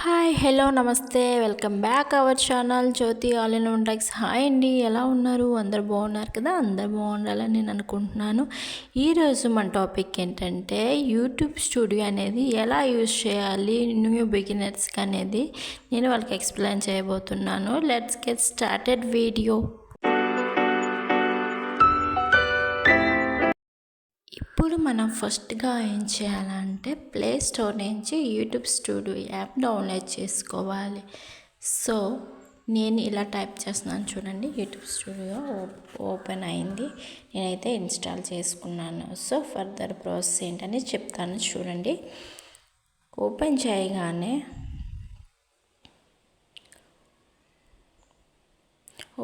Hi hello namaste welcome back our channel Jyothi all in one techs. Hi అండి, ఎలా ఉన్నారు? అందరు బాగున్నారు కదా? అందరు బాగుండాలని నేను అనుకుంటున్నాను. ఈరోజు మన టాపిక్ ఏంటంటే యూట్యూబ్ స్టూడియో అనేది ఎలా యూజ్ చేయాలి న్యూ బిగినర్స్కి అనేది నేను వాళ్ళకి ఎక్స్ప్లెయిన్ చేయబోతున్నాను. Let's get started video. ఇప్పుడు మనం ఫస్ట్గా ఏం చేయాలంటే ప్లే స్టోర్ నుంచి యూట్యూబ్ స్టూడియో యాప్ డౌన్లోడ్ చేసుకోవాలి. సో నేను ఇలా టైప్ చేస్తున్నాను చూడండి. యూట్యూబ్ స్టూడియో ఓపెన్ అయింది, నేనైతే ఇన్స్టాల్ చేసుకున్నాను. సో ఫర్దర్ ప్రాసెస్ ఏంటని చెప్తాను చూడండి.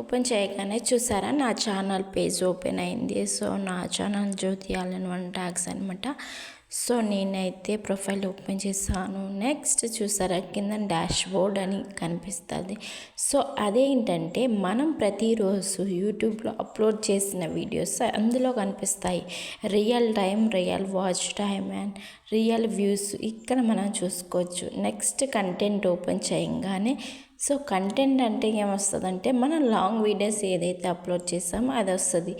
ఓపెన్ చేయగానే చూసారా నా ఛానల్ పేజ్ ఓపెన్ అయింది. సో నా channel Jyothi all in one tags అనమాట. సో నేనైతే ప్రొఫైల్ ఓపెన్ చేశాను. నెక్స్ట్ చూసారా కింద డాష్ బోర్డ్ అని కనిపిస్తుంది. సో అదేంటంటే మనం ప్రతిరోజు యూట్యూబ్లో అప్లోడ్ చేసిన వీడియోస్ అందులో కనిపిస్తాయి. Real time, real watch time and real views ఇక్కడ మనం చూసుకోవచ్చు. నెక్స్ట్ కంటెంట్ ఓపెన్ చేయగానే సో కంటెంట్ అంటే ఏమొస్తుందంటే మనం లాంగ్ వీడియోస్ ఏదైతే అప్లోడ్ చేసామో అది వస్తుంది.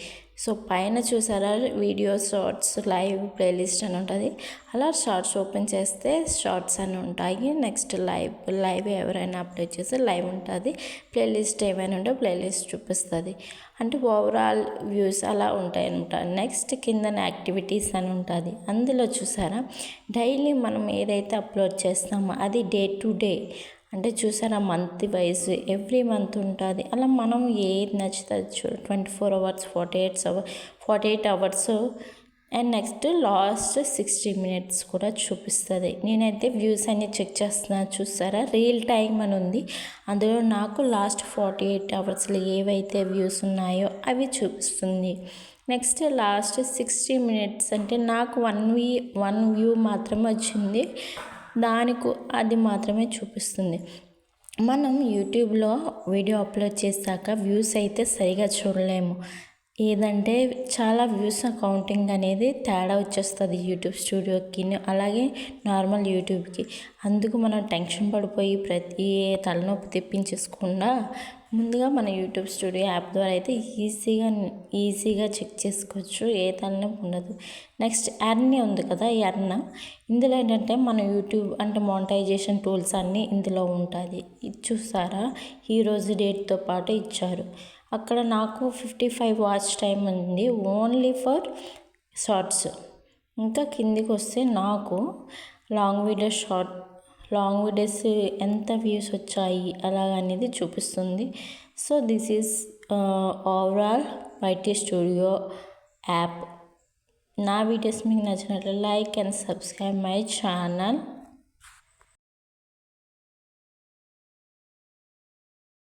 సో పైన చూసారా వీడియోస్, షార్ట్స్, లైవ్, ప్లేలిస్ట్ అని ఉంటుంది. అలా షార్ట్స్ ఓపెన్ చేస్తే షార్ట్స్ అని ఉంటాయి. నెక్స్ట్ లైవ్ ఎవరైనా అప్లోడ్ చేస్తే లైవ్ ఉంటుంది. ప్లేలిస్ట్ ఏమైనా ఉంటే ప్లేలిస్ట్ చూపిస్తుంది. అంటే ఓవరాల్ వ్యూస్ అలా ఉంటాయి అనమాట. నెక్స్ట్ కింద యాక్టివిటీస్ అని ఉంటుంది. అందులో చూసారా డైలీ మనం ఏదైతే అప్లోడ్ చేస్తామో అది డే టు డే అంటే చూసారా మంత్ వైజ్ ఎవ్రీ మంత్ ఉంటుంది. అలా మనం ఏది నచ్చుతుంది 24 hours, 48 hours and next last 60 minutes కూడా చూపిస్తుంది. నేనైతే వ్యూస్ అన్ని చెక్ చేస్తున్నాను చూసారా. రియల్ టైం అని ఉంది. అందులో నాకు లాస్ట్ 48 అవర్స్లో ఏవైతే వ్యూస్ ఉన్నాయో అవి చూపిస్తుంది. నెక్స్ట్ లాస్ట్ 60 మినిట్స్ అంటే నాకు వన్ వ్యూ మాత్రమే వచ్చింది. దానికి అది మాత్రమే చూపిస్తుంది. మనం యూట్యూబ్లో వీడియో అప్లోడ్ చేశాక వ్యూస్ అయితే సరిగా చూడలేము. ఏదంటే చాలా వ్యూస్ కౌంటింగ్ అనేది తేడా వచ్చేస్తుంది యూట్యూబ్ స్టూడియోకి, అలాగే నార్మల్ యూట్యూబ్కి. అందుకు మనం టెన్షన్ పడిపోయి ప్రతి తలనొప్పి తెప్పించేసుకుండా ముందుగా మన యూట్యూబ్ స్టూడియో యాప్ ద్వారా అయితే ఈజీగా చెక్ చేసుకోవచ్చు. ఏ తలనొప్పి ఉండదు. నెక్స్ట్ ఎర్న్ ఉంది కదా, ఎర్న్ ఇందులో ఏంటంటే మన యూట్యూబ్ అంటే మానిటైజేషన్ టూల్స్ అన్నీ ఇందులో ఉంటుంది. ఇది చూసారా ఈరోజు డేట్తో పాటు ఇచ్చారు. అక్కడ నాకు 55 వాచ్ టైం ఉంది ఓన్లీ ఫర్ షార్ట్స్. ఇంకా కిందికి వస్తే నాకు లాంగ్ వీడియోస్ ఎంత వ్యూస్ వచ్చాయి అలాగనేది చూపిస్తుంది. So this is overall YT studio app. నా వీడియోస్ మీకు నచ్చినట్లు like and subscribe my channel.